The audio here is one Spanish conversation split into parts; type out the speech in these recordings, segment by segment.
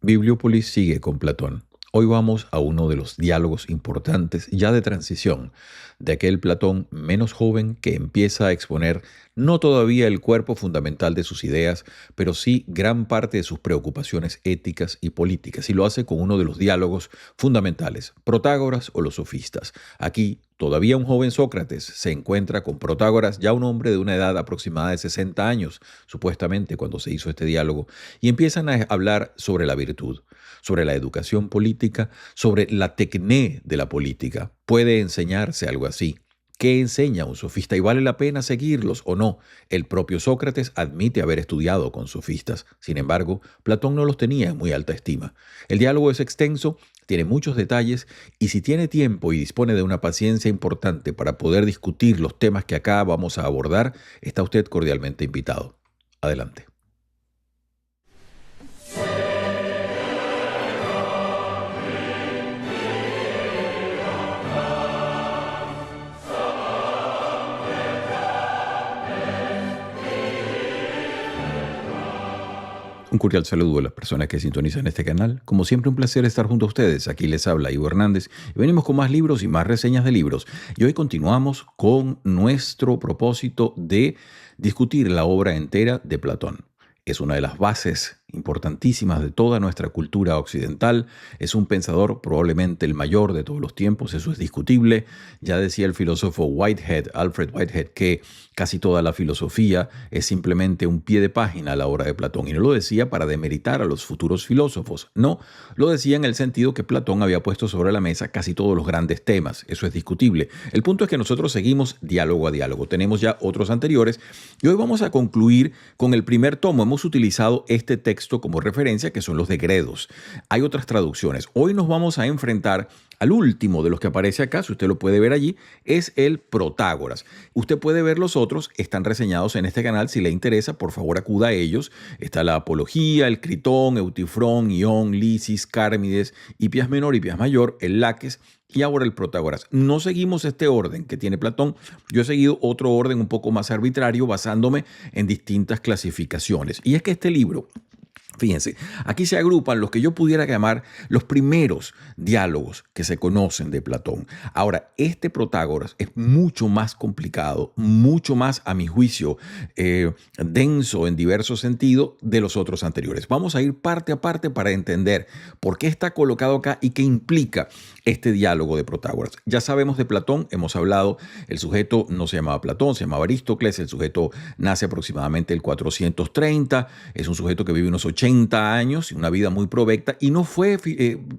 Bibliópolis sigue con Platón. Hoy vamos a uno de los diálogos importantes ya de transición, de aquel Platón menos joven que empieza a exponer no todavía el cuerpo fundamental de sus ideas, pero sí gran parte de sus preocupaciones éticas y políticas, y lo hace con uno de los diálogos fundamentales, Protágoras o los sofistas. Aquí, todavía un joven Sócrates se encuentra con Protágoras, ya un hombre de una edad aproximada de 60 años, supuestamente cuando se hizo este diálogo, y empiezan a hablar sobre la virtud, sobre la educación política, sobre la tecné de la política. ¿Puede enseñarse algo así? ¿Qué enseña un sofista y vale la pena seguirlos o no? El propio Sócrates admite haber estudiado con sofistas. Sin embargo, Platón no los tenía en muy alta estima. El diálogo es extenso, tiene muchos detalles y si tiene tiempo y dispone de una paciencia importante para poder discutir los temas que acá vamos a abordar, está usted cordialmente invitado. Adelante. Un cordial saludo a las personas que sintonizan este canal. Como siempre, un placer estar junto a ustedes. Aquí les habla Ivo Hernández y venimos con más libros y más reseñas de libros. Y hoy continuamos con nuestro propósito de discutir la obra entera de Platón. Es una de las bases importantísimas de toda nuestra cultura occidental. Es un pensador probablemente el mayor de todos los tiempos, eso es discutible. Ya decía el filósofo Alfred Whitehead, que casi toda la filosofía es simplemente un pie de página a la obra de Platón. Y no lo decía para demeritar a los futuros filósofos, no, lo decía en el sentido que Platón había puesto sobre la mesa casi todos los grandes temas, eso es discutible. El punto es que nosotros seguimos diálogo a diálogo, tenemos ya otros anteriores y hoy vamos a concluir con el primer tomo. Hemos utilizado este texto como referencia, que son los de Gredos. Hay otras traducciones. Hoy nos vamos a enfrentar al último de los que aparece acá, si usted lo puede ver allí, es el Protágoras. Usted puede ver los otros, están reseñados en este canal. Si le interesa, por favor acuda a ellos. Está la Apología, el Critón, Eutifrón, Ión, Lisis, Cármides, Hipias Menor, Hipias Mayor, el Laques y ahora el Protágoras. No seguimos este orden que tiene Platón. Yo he seguido otro orden un poco más arbitrario basándome en distintas clasificaciones. Y es que este libro, fíjense, aquí se agrupan los que yo pudiera llamar los primeros diálogos que se conocen de Platón. Ahora, este Protágoras es mucho más complicado, mucho más, a mi juicio, denso en diversos sentidos de los otros anteriores. Vamos a ir parte a parte para entender por qué está colocado acá y qué implica este diálogo de Protágoras. Ya sabemos de Platón, hemos hablado, el sujeto no se llamaba Platón, se llamaba Aristócles, el sujeto nace aproximadamente el 430, es un sujeto que vive unos 80 años, una vida muy provecta, y no fue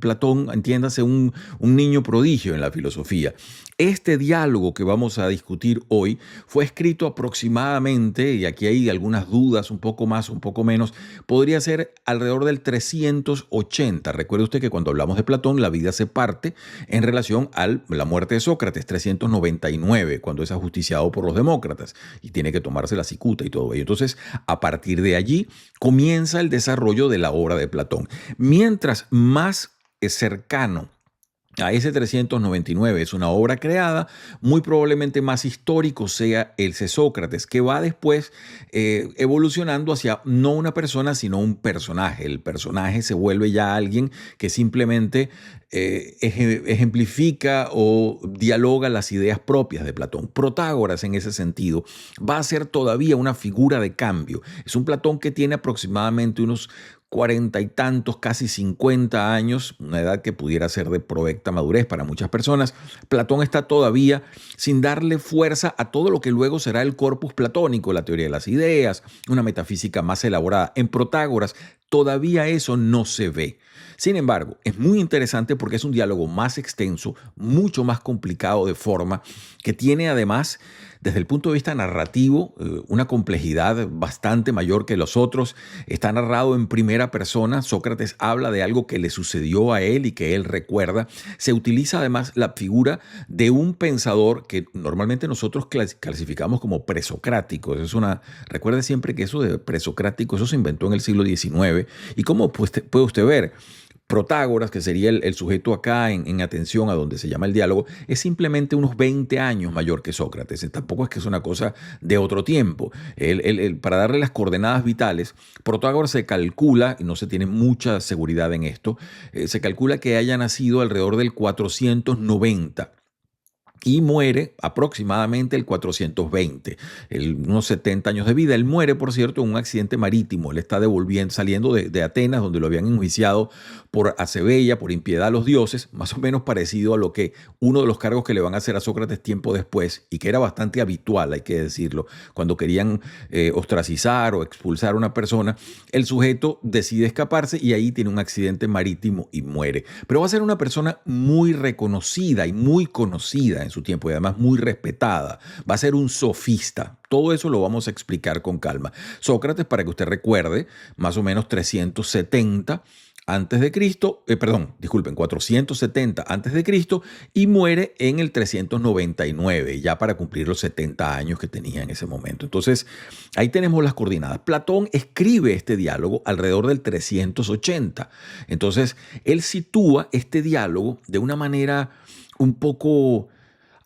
Platón, entiéndase, un niño prodigio en la filosofía. Este diálogo que vamos a discutir hoy fue escrito aproximadamente, y aquí hay algunas dudas, un poco más, un poco menos, podría ser alrededor del 380. Recuerde usted que cuando hablamos de Platón, la vida se parte en relación a la muerte de Sócrates, 399, cuando es ajusticiado por los demócratas y tiene que tomarse la cicuta y todo ello. Entonces, a partir de allí comienza el desarrollo de la obra de Platón. Mientras más cercano a ese 399 es una obra creada, muy probablemente más histórico sea el de Sócrates, que va después evolucionando hacia no una persona, sino un personaje. El personaje se vuelve ya alguien que simplemente ejemplifica o dialoga las ideas propias de Platón. Protágoras, en ese sentido, va a ser todavía una figura de cambio. Es un Platón que tiene aproximadamente unos 40 y tantos, casi 50 años, una edad que pudiera ser de provecta madurez para muchas personas. Platón está todavía sin darle fuerza a todo lo que luego será el corpus platónico, la teoría de las ideas, una metafísica más elaborada. En Protágoras todavía eso no se ve. Sin embargo, es muy interesante porque es un diálogo más extenso, mucho más complicado de forma, que tiene además, desde el punto de vista narrativo, una complejidad bastante mayor que los otros. Está narrado en primera persona. Sócrates habla de algo que le sucedió a él y que él recuerda. Se utiliza además la figura de un pensador que normalmente nosotros clasificamos como presocrático. Recuerde siempre que eso de presocrático, eso se inventó en el siglo XIX. Y como puede usted ver, Protágoras, que sería el sujeto acá en atención a donde se llama el diálogo, es simplemente unos 20 años mayor que Sócrates. Tampoco es que es una cosa de otro tiempo. Para darle las coordenadas vitales, Protágoras se calcula, y no se tiene mucha seguridad en esto, se calcula que haya nacido alrededor del 490 y muere aproximadamente el 420, unos 70 años de vida. Él muere, por cierto, en un accidente marítimo. Él está saliendo de Atenas, donde lo habían enjuiciado por acebella, por impiedad a los dioses, más o menos parecido a lo que uno de los cargos que le van a hacer a Sócrates tiempo después, y que era bastante habitual, hay que decirlo, cuando querían ostracizar o expulsar a una persona, el sujeto decide escaparse y ahí tiene un accidente marítimo y muere. Pero va a ser una persona muy reconocida y muy conocida en su tiempo y además muy respetada. Va a ser un sofista. Todo eso lo vamos a explicar con calma. Sócrates, para que usted recuerde, más o menos 370 antes de Cristo, 470 antes de Cristo, y muere en el 399, ya para cumplir los 70 años que tenía en ese momento. Entonces, ahí tenemos las coordenadas. Platón escribe este diálogo alrededor del 380. Entonces, él sitúa este diálogo de una manera un poco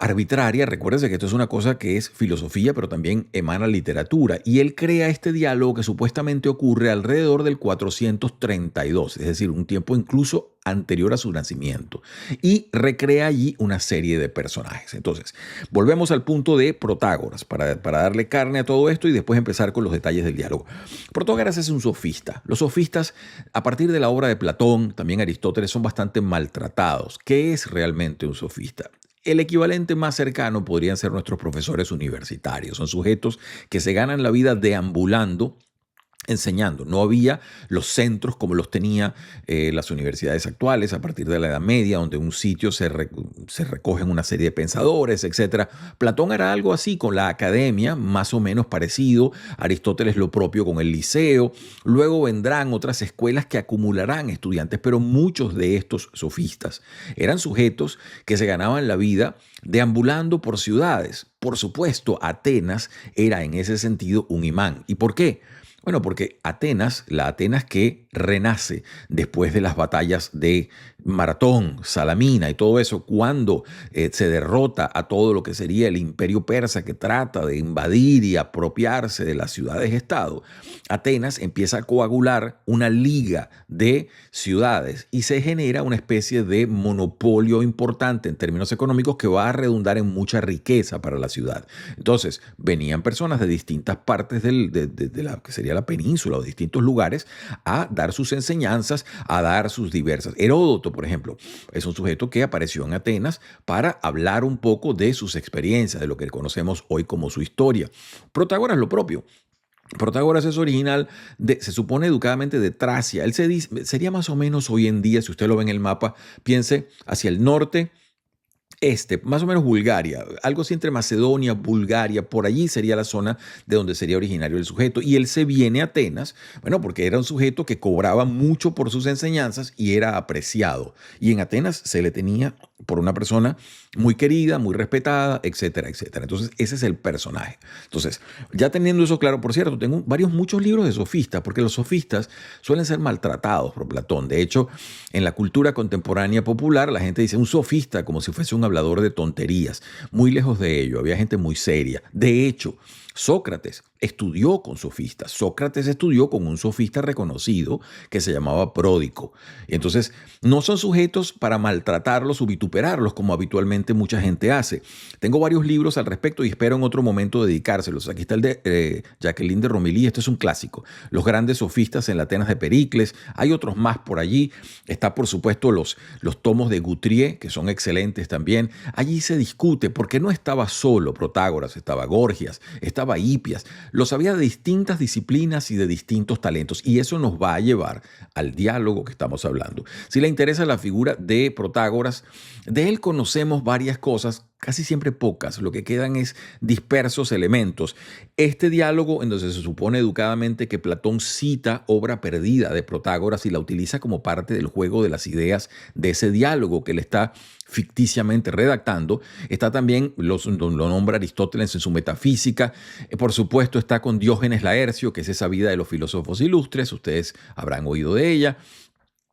arbitraria. Recuérdense que esto es una cosa que es filosofía, pero también emana literatura. Y él crea este diálogo que supuestamente ocurre alrededor del 432, es decir, un tiempo incluso anterior a su nacimiento. Y recrea allí una serie de personajes. Entonces, volvemos al punto de Protágoras para darle carne a todo esto y después empezar con los detalles del diálogo. Protágoras es un sofista. Los sofistas, a partir de la obra de Platón, también Aristóteles, son bastante maltratados. ¿Qué es realmente un sofista? El equivalente más cercano podrían ser nuestros profesores universitarios. Son sujetos que se ganan la vida deambulando, enseñando. No había los centros como los tenía las universidades actuales a partir de la Edad Media, donde en un sitio se recogen una serie de pensadores, etc. Platón hará algo así con la academia, más o menos parecido. Aristóteles lo propio con el liceo. Luego vendrán otras escuelas que acumularán estudiantes, pero muchos de estos sofistas eran sujetos que se ganaban la vida deambulando por ciudades. Por supuesto, Atenas era en ese sentido un imán. ¿Y por qué? Bueno, porque Atenas, la Atenas que renace después de las batallas de Maratón, Salamina y todo eso, cuando se derrota a todo lo que sería el imperio persa que trata de invadir y apropiarse de las ciudades-estado, Atenas empieza a coagular una liga de ciudades y se genera una especie de monopolio importante en términos económicos que va a redundar en mucha riqueza para la ciudad. Entonces, venían personas de distintas partes de la que sería la península o distintos lugares a dar sus enseñanzas, a dar sus diversas. Heródoto, por ejemplo, es un sujeto que apareció en Atenas para hablar un poco de sus experiencias, de lo que conocemos hoy como su historia. Protágoras lo propio. Protágoras es original, se supone educadamente de Tracia. Él sería más o menos hoy en día, si usted lo ve en el mapa, piense hacia el norte, más o menos Bulgaria, algo así entre Macedonia, Bulgaria, por allí sería la zona de donde sería originario el sujeto. Y él se viene a Atenas, bueno, porque era un sujeto que cobraba mucho por sus enseñanzas y era apreciado. Y en Atenas se le tenía por una persona muy querida, muy respetada, etcétera, etcétera. Entonces, ese es el personaje. Entonces, ya teniendo eso claro, por cierto, tengo muchos libros de sofistas, porque los sofistas suelen ser maltratados por Platón. De hecho, en la cultura contemporánea popular, la gente dice un sofista como si fuese un hablador de tonterías. Muy lejos de ello, había gente muy seria. De hecho, Sócrates estudió con sofistas. Sócrates estudió con un sofista reconocido que se llamaba Pródico. Y entonces, no son sujetos para maltratarlos o vituperarlos como habitualmente mucha gente hace. Tengo varios libros al respecto y espero en otro momento dedicárselos. Aquí está el de Jacqueline de Romilly. Este es un clásico. Los grandes sofistas en la Atenas de Pericles. Hay otros más por allí. Está, por supuesto, los tomos de Guthrie, que son excelentes también. Allí se discute porque no estaba solo Protágoras, estaba Gorgias, estaba Hipias. Los había de distintas disciplinas y de distintos talentos, y eso nos va a llevar al diálogo que estamos hablando. Si le interesa la figura de Protágoras, de él conocemos varias cosas, casi siempre pocas. Lo que quedan es dispersos elementos. Este diálogo, en donde se supone educadamente que Platón cita obra perdida de Protágoras y la utiliza como parte del juego de las ideas de ese diálogo que él está ficticiamente redactando, está también, lo nombra Aristóteles en su Metafísica. Por supuesto está con Diógenes Laercio, que es esa vida de los filósofos ilustres, ustedes habrán oído de ella.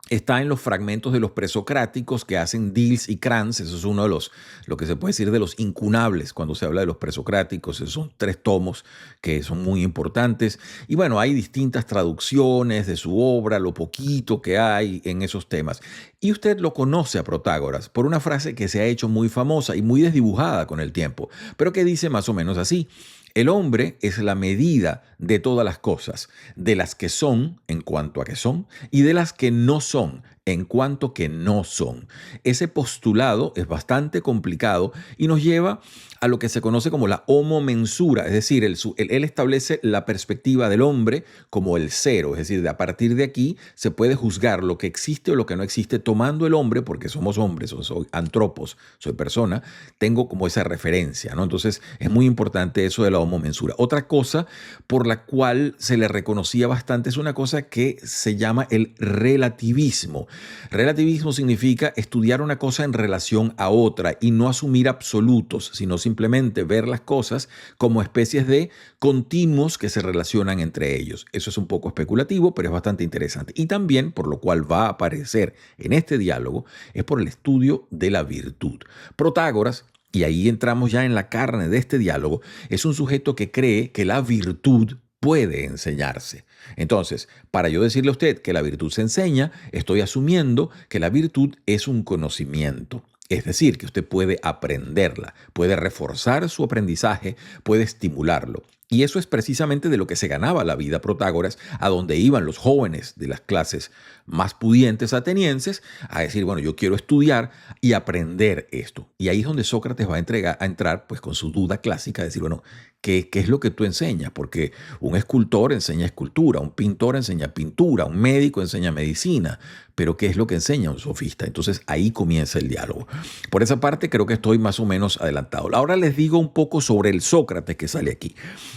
está en los fragmentos de los presocráticos que hacen Diels y Krantz. Eso es uno de los, lo que se puede decir de los incunables cuando se habla de los presocráticos. Esos son 3 tomos que son muy importantes. Y bueno, hay distintas traducciones de su obra, lo poquito que hay en esos temas. Y usted lo conoce a Protágoras por una frase que se ha hecho muy famosa y muy desdibujada con el tiempo, pero que dice más o menos así: el hombre es la medida de todas las cosas, de las que son en cuanto a que son y de las que no son en cuanto que no son. Ese postulado es bastante complicado y nos lleva a lo que se conoce como la homomensura, es decir, él establece la perspectiva del hombre como el cero, es decir, a partir de aquí se puede juzgar lo que existe o lo que no existe tomando el hombre, porque somos hombres, o soy antropos, soy persona, tengo como esa referencia, ¿no? Entonces es muy importante eso de la homomensura. Otra cosa por la cual se le reconocía bastante es una cosa que se llama el relativismo. Relativismo significa estudiar una cosa en relación a otra y no asumir absolutos, sino simplemente ver las cosas como especies de continuos que se relacionan entre ellos. Eso es un poco especulativo, pero es bastante interesante. Y también, por lo cual va a aparecer en este diálogo, es por el estudio de la virtud. Protágoras, y ahí entramos ya en la carne de este diálogo, es un sujeto que cree que la virtud puede enseñarse. Entonces, para yo decirle a usted que la virtud se enseña, estoy asumiendo que la virtud es un conocimiento. Es decir, que usted puede aprenderla, puede reforzar su aprendizaje, puede estimularlo. Y eso es precisamente de lo que se ganaba la vida Protágoras, a donde iban los jóvenes de las clases más pudientes atenienses a decir, bueno, yo quiero estudiar y aprender esto. Y ahí es donde Sócrates va a entrar pues con su duda clásica, decir, bueno, ¿qué es lo que tú enseñas? Porque un escultor enseña escultura, un pintor enseña pintura, un médico enseña medicina, pero ¿qué es lo que enseña un sofista? Entonces ahí comienza el diálogo. Por esa parte creo que estoy más o menos adelantado. Ahora les digo un poco sobre el Sócrates que sale aquí.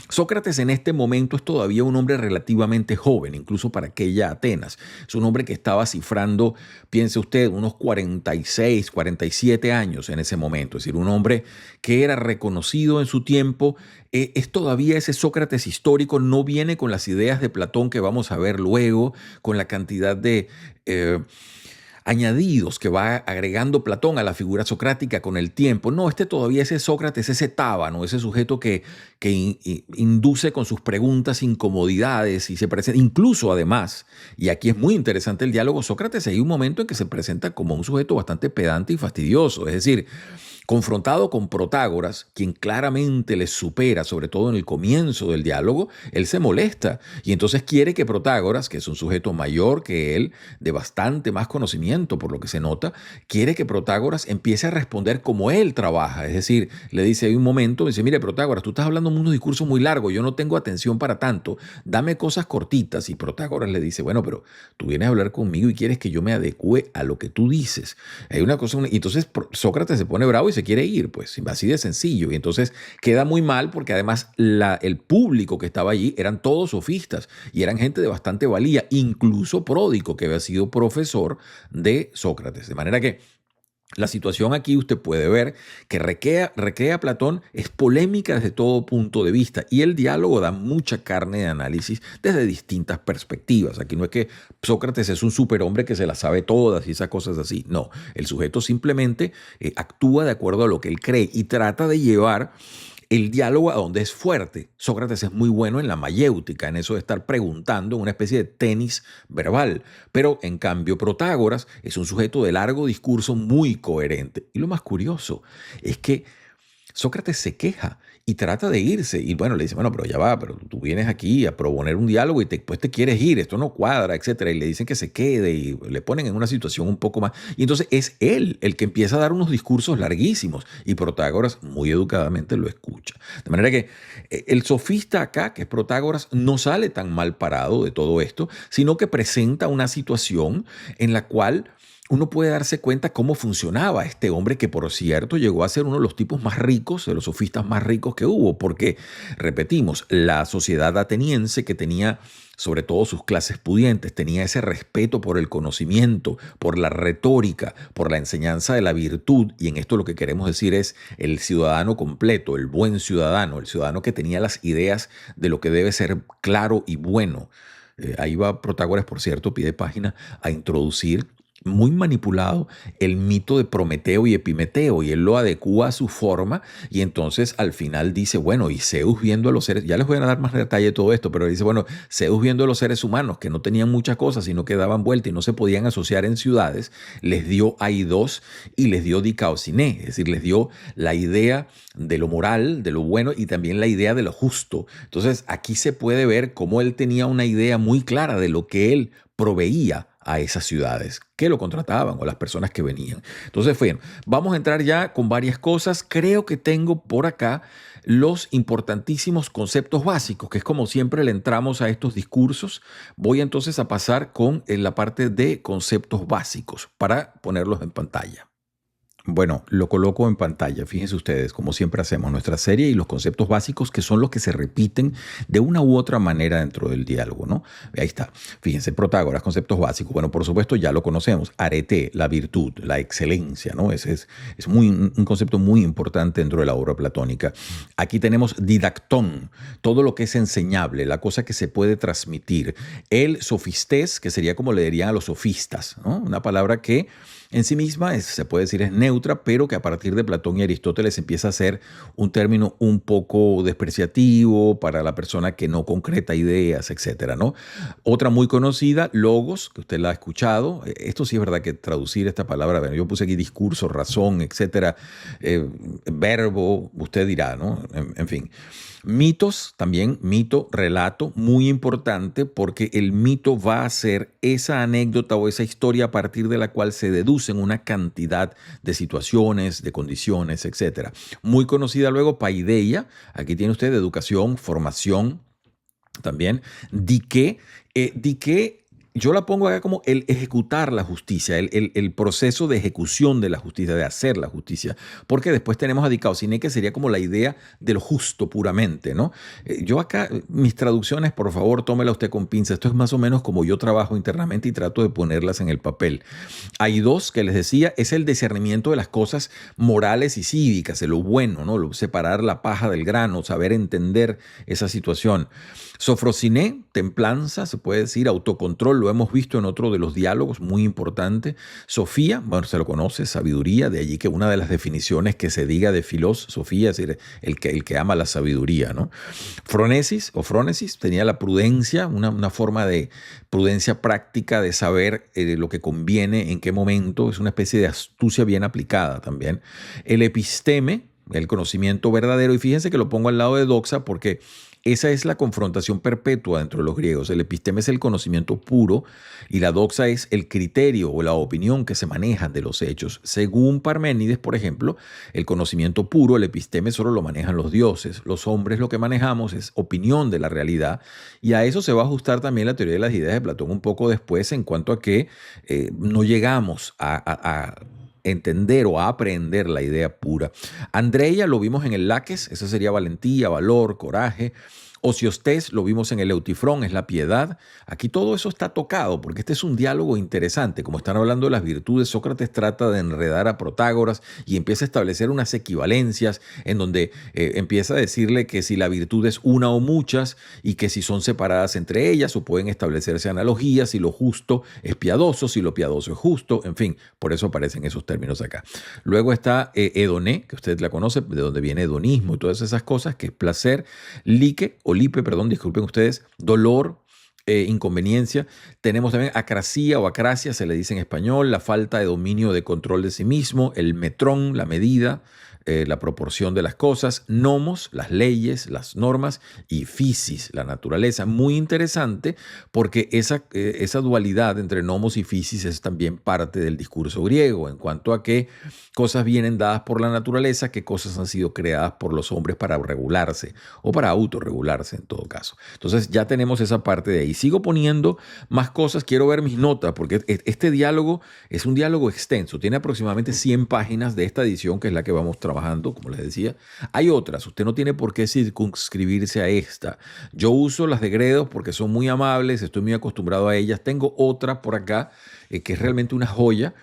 Sócrates en este momento es todavía un hombre relativamente joven, incluso para aquella Atenas. Es un hombre que estaba cifrando, piense usted, unos 46, 47 años en ese momento. Es decir, un hombre que era reconocido en su tiempo. Es todavía ese Sócrates histórico, no viene con las ideas de Platón que vamos a ver luego, con la cantidad de añadidos que va agregando Platón a la figura socrática con el tiempo. No, este todavía ese Sócrates, ese tábano, ese sujeto que induce con sus preguntas incomodidades y se presenta, incluso además, y aquí es muy interesante el diálogo, Sócrates hay un momento en que se presenta como un sujeto bastante pedante y fastidioso, es decir, confrontado con Protágoras, quien claramente le supera, sobre todo en el comienzo del diálogo, él se molesta y entonces quiere que Protágoras, que es un sujeto mayor que él, de bastante más conocimiento por lo que se nota, quiere que Protágoras empiece a responder como él trabaja. Es decir, le dice, hay un momento, dice, mire Protágoras, tú estás hablando unos discursos muy largos, yo no tengo atención para tanto, dame cosas cortitas. Y Protágoras le dice, bueno, pero tú vienes a hablar conmigo y quieres que yo me adecue a lo que tú dices. Hay una cosa, y entonces Sócrates se pone bravo y se quiere ir, pues así de sencillo. Y entonces queda muy mal porque además el público que estaba allí eran todos sofistas y eran gente de bastante valía, incluso Pródico, que había sido profesor de Sócrates. De manera que la situación aquí usted puede ver que recrea Platón, es polémica desde todo punto de vista y el diálogo da mucha carne de análisis desde distintas perspectivas. Aquí no es que Sócrates es un superhombre que se las sabe todas y esas cosas así. No, el sujeto simplemente actúa de acuerdo a lo que él cree y trata de llevar el diálogo a donde es fuerte. Sócrates es muy bueno en la mayéutica, en eso de estar preguntando, una especie de tenis verbal. Pero en cambio Protágoras es un sujeto de largo discurso muy coherente. Y lo más curioso es que Sócrates se queja y trata de irse. Y bueno, le dice, bueno, pero ya va, pero tú vienes aquí a proponer un diálogo y después te quieres ir, esto no cuadra, etcétera. Y le dicen que se quede y le ponen en una situación un poco más. Y entonces es él el que empieza a dar unos discursos larguísimos y Protágoras muy educadamente lo escucha. De manera que el sofista acá, que es Protágoras, no sale tan mal parado de todo esto, sino que presenta una situación en la cual uno puede darse cuenta cómo funcionaba este hombre que, por cierto, llegó a ser uno de los tipos más ricos, de los sofistas más ricos que hubo, porque, repetimos, la sociedad ateniense que tenía, sobre todo sus clases pudientes, tenía ese respeto por el conocimiento, por la retórica, por la enseñanza de la virtud, y en esto lo que queremos decir es el ciudadano completo, el buen ciudadano, el ciudadano que tenía las ideas de lo que debe ser claro y bueno. Ahí va Protágoras, por cierto, pie de página, a introducir muy manipulado el mito de Prometeo y Epimeteo, y él lo adecúa a su forma, y entonces al final dice, bueno, y Zeus viendo a los seres, ya les voy a dar más detalle de todo esto, pero dice, bueno, Zeus viendo a los seres humanos que no tenían muchas cosas, sino que daban vuelta y no se podían asociar en ciudades, les dio Aidos y les dio Dikaosiné, es decir, les dio la idea de lo moral, de lo bueno, y también la idea de lo justo. Entonces aquí se puede ver cómo él tenía una idea muy clara de lo que él proveía a esas ciudades que lo contrataban o las personas que venían. Entonces, bueno, vamos a entrar ya con varias cosas. Creo que tengo por acá los importantísimos conceptos básicos, que es como siempre le entramos a estos discursos. Voy entonces a pasar con la parte de conceptos básicos para ponerlos en pantalla. Bueno, lo coloco en pantalla. Fíjense ustedes, como siempre hacemos, nuestra serie y los conceptos básicos que son los que se repiten de una u otra manera dentro del diálogo, ¿no? Ahí está. Fíjense, Protágoras, conceptos básicos. Bueno, por supuesto ya lo conocemos. Arete, la virtud, la excelencia, ¿no? Ese es un concepto muy importante dentro de la obra platónica. Aquí tenemos didactón, todo lo que es enseñable, la cosa que se puede transmitir. El sofistés, que sería como le dirían a los sofistas, ¿no? Una palabra que en sí misma se puede decir es neutra, pero que a partir de Platón y Aristóteles empieza a ser un término un poco despreciativo para la persona que no concreta ideas, etcétera, ¿no? Otra muy conocida, logos, que usted la ha escuchado. Esto sí es verdad que traducir esta palabra, bueno, yo puse aquí discurso, razón, etcétera, verbo, usted dirá, ¿no? En fin. Mitos, también mito, relato, muy importante porque el mito va a ser esa anécdota o esa historia a partir de la cual se deducen una cantidad de situaciones, de condiciones, etc. Muy conocida luego, paideia, aquí tiene usted educación, formación, también, dique, dique yo la pongo acá como el ejecutar la justicia, el proceso de ejecución de la justicia, de hacer la justicia, porque después tenemos a dikaiosyne, que sería como la idea de lo justo puramente, ¿no? Yo acá, mis traducciones, por favor, tómela usted con pinza, esto es más o menos como yo trabajo internamente y trato de ponerlas en el papel. Hay dos que les decía, es el discernimiento de las cosas morales y cívicas, de lo bueno, ¿no? Separar la paja del grano, saber entender esa situación. Sofrosiné, templanza, se puede decir, autocontrol, lo hemos visto en otro de los diálogos, muy importante. Sofía, bueno, se lo conoce, sabiduría, de allí que una de las definiciones que se diga de filosofía, es decir, el que ama la sabiduría, ¿no? Fronesis o frónesis tenía la prudencia, una forma de prudencia práctica de saber lo que conviene, en qué momento, es una especie de astucia bien aplicada también. El episteme, el conocimiento verdadero, y fíjense que lo pongo al lado de doxa porque esa es la confrontación perpetua dentro de los griegos. El episteme es el conocimiento puro y la doxa es el criterio o la opinión que se maneja de los hechos. Según Parménides, por ejemplo, el conocimiento puro, el episteme, solo lo manejan los dioses. Los hombres lo que manejamos es opinión de la realidad, y a eso se va a ajustar también la teoría de las ideas de Platón un poco después, en cuanto a que no llegamos a entender o a aprender la idea pura. Andreia lo vimos en el Laques, eso sería valentía, valor, coraje. Ociostés lo vimos en el Eutifrón, es la piedad. Aquí todo eso está tocado porque este es un diálogo interesante. Como están hablando de las virtudes, Sócrates trata de enredar a Protágoras y empieza a establecer unas equivalencias en donde empieza a decirle que si la virtud es una o muchas y que si son separadas entre ellas o pueden establecerse analogías, si lo justo es piadoso, si lo piadoso es justo, en fin, por eso aparecen esos términos acá. Luego está hedoné, que usted la conoce, de donde viene hedonismo y todas esas cosas, que es placer. Like, o lipe, perdón, disculpen ustedes, dolor, inconveniencia. Tenemos también acracia o acracia, se le dice en español, la falta de dominio de control de sí mismo, el metrón, la medida, la proporción de las cosas, nomos, las leyes, las normas, y physis, la naturaleza. Muy interesante porque esa dualidad entre nomos y physis es también parte del discurso griego en cuanto a qué cosas vienen dadas por la naturaleza, qué cosas han sido creadas por los hombres para regularse o para autorregularse en todo caso. Entonces ya tenemos esa parte de ahí. Sigo poniendo más cosas, quiero ver mis notas porque este diálogo es un diálogo extenso, tiene aproximadamente 100 páginas de esta edición que es la que vamos trabajando, como les decía. Hay otras, usted no tiene por qué circunscribirse a esta. Yo uso las de Gredos porque son muy amables, estoy muy acostumbrado a ellas. Tengo otra por acá que es realmente una joya.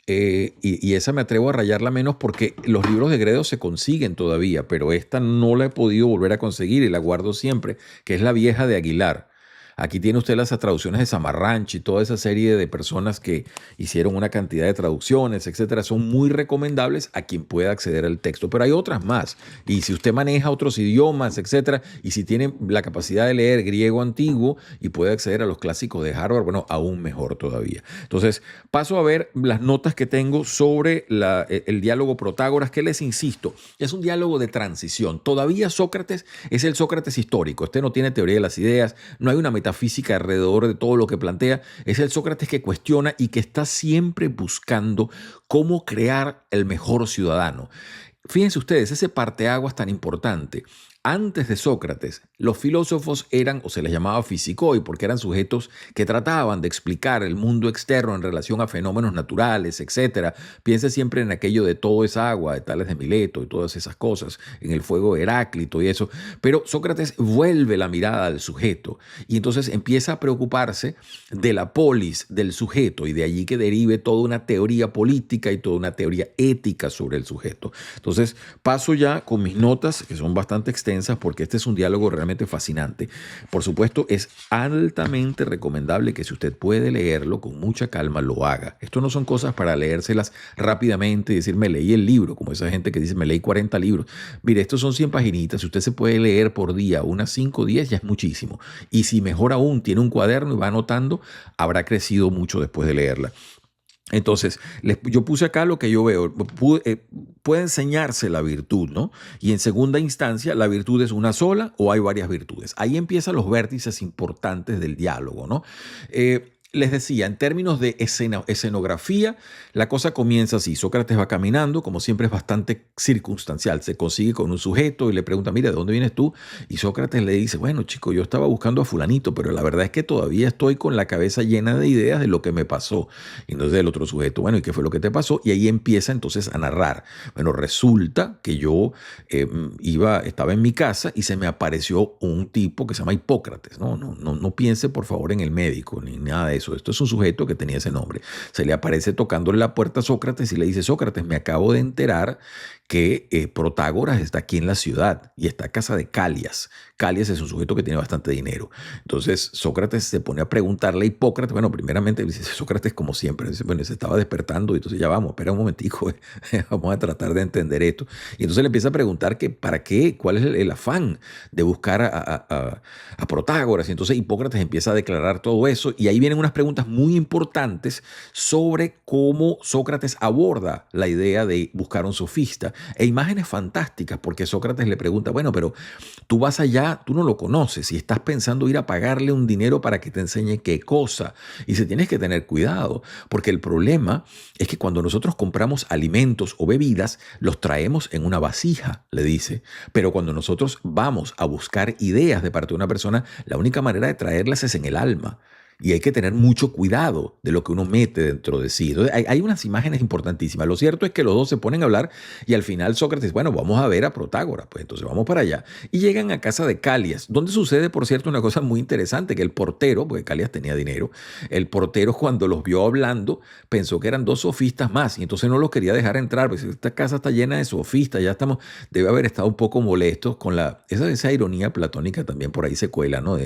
Y esa me atrevo a rayarla menos porque los libros de Gredos se consiguen todavía, pero esta no la he podido volver a conseguir y la guardo siempre, que es La Vieja de Aguilar. Aquí tiene usted las traducciones de Samarranch y toda esa serie de personas que hicieron una cantidad de traducciones, etcétera. Son muy recomendables a quien pueda acceder al texto, pero hay otras más. Y si usted maneja otros idiomas, etcétera, y si tiene la capacidad de leer griego antiguo y puede acceder a los clásicos de Harvard, bueno, aún mejor todavía. Entonces, paso a ver las notas que tengo sobre el diálogo Protágoras, que les insisto, es un diálogo de transición. Todavía Sócrates es el Sócrates histórico. Este no tiene teoría de las ideas, no hay una metafísica alrededor de todo lo que plantea. Es el Sócrates que cuestiona y que está siempre buscando cómo crear el mejor ciudadano. Fíjense ustedes, ese parteaguas tan importante. Antes de Sócrates, los filósofos eran, o se les llamaba físicoi, porque eran sujetos que trataban de explicar el mundo externo en relación a fenómenos naturales, etc. Piense siempre en aquello de todo es agua, de Tales de Mileto y todas esas cosas, en el fuego de Heráclito y eso. Pero Sócrates vuelve la mirada al sujeto y entonces empieza a preocuparse de la polis del sujeto y de allí que derive toda una teoría política y toda una teoría ética sobre el sujeto. Entonces paso ya con mis notas, que son bastante extensas, porque este es un diálogo realmente fascinante. Por supuesto, es altamente recomendable que si usted puede leerlo con mucha calma, lo haga. Esto no son cosas para leérselas rápidamente y decir, me leí el libro, como esa gente que dice, me leí 40 libros. Mire, estos son 100 paginitas. Si usted se puede leer por día unas 5 o 10, ya es muchísimo. Y si mejor aún, tiene un cuaderno y va anotando, habrá crecido mucho después de leerla. Entonces, yo puse acá lo que yo veo. Puede enseñarse la virtud, ¿no? Y en segunda instancia, ¿la virtud es una sola o hay varias virtudes? Ahí empiezan los vértices importantes del diálogo, ¿no? Les decía, en términos de escenografía, la cosa comienza así. Sócrates va caminando, como siempre es bastante circunstancial. Se consigue con un sujeto y le pregunta, mira, ¿de dónde vienes tú? Y Sócrates le dice, bueno, chico, yo estaba buscando a fulanito, pero la verdad es que todavía estoy con la cabeza llena de ideas de lo que me pasó. Y entonces el otro sujeto, bueno, ¿y qué fue lo que te pasó? Y ahí empieza entonces a narrar. Bueno, resulta que yo estaba en mi casa y se me apareció un tipo que se llama Hipócrates. No piense, por favor, en el médico ni nada de eso. Esto es un sujeto que tenía ese nombre. Se le aparece tocándole la puerta a Sócrates y le dice, Sócrates, me acabo de enterar que Protágoras está aquí en la ciudad y está a casa de Calias. Calias es un sujeto que tiene bastante dinero. Entonces Sócrates se pone a preguntarle a Hipócrates. Bueno, primeramente dice Sócrates como siempre. Dice, bueno, se estaba despertando y entonces ya vamos, espera un momentico, vamos a tratar de entender esto. Y entonces le empieza a preguntar que para qué, cuál es el afán de buscar a Protágoras. Y entonces Hipócrates empieza a declarar todo eso y ahí vienen unas preguntas muy importantes sobre cómo Sócrates aborda la idea de buscar un sofista e imágenes fantásticas porque Sócrates le pregunta, bueno, pero tú vas allá, tú no lo conoces y estás pensando ir a pagarle un dinero para que te enseñe qué cosa. Y se tienes que tener cuidado porque el problema es que cuando nosotros compramos alimentos o bebidas, los traemos en una vasija, le dice. Pero cuando nosotros vamos a buscar ideas de parte de una persona, la única manera de traerlas es en el alma. Y hay que tener mucho cuidado de lo que uno mete dentro de sí. Entonces, hay unas imágenes importantísimas. Lo cierto es que los dos se ponen a hablar y al final Sócrates, bueno, vamos a ver a Protágoras. Pues entonces vamos para allá. Y llegan a casa de Calias, donde sucede, por cierto, una cosa muy interesante, que el portero, porque Calias tenía dinero, el portero cuando los vio hablando pensó que eran dos sofistas más y entonces no los quería dejar entrar. Pues esta casa está llena de sofistas, ya estamos, debe haber estado un poco molestos con esa ironía platónica también por ahí se cuela, ¿no?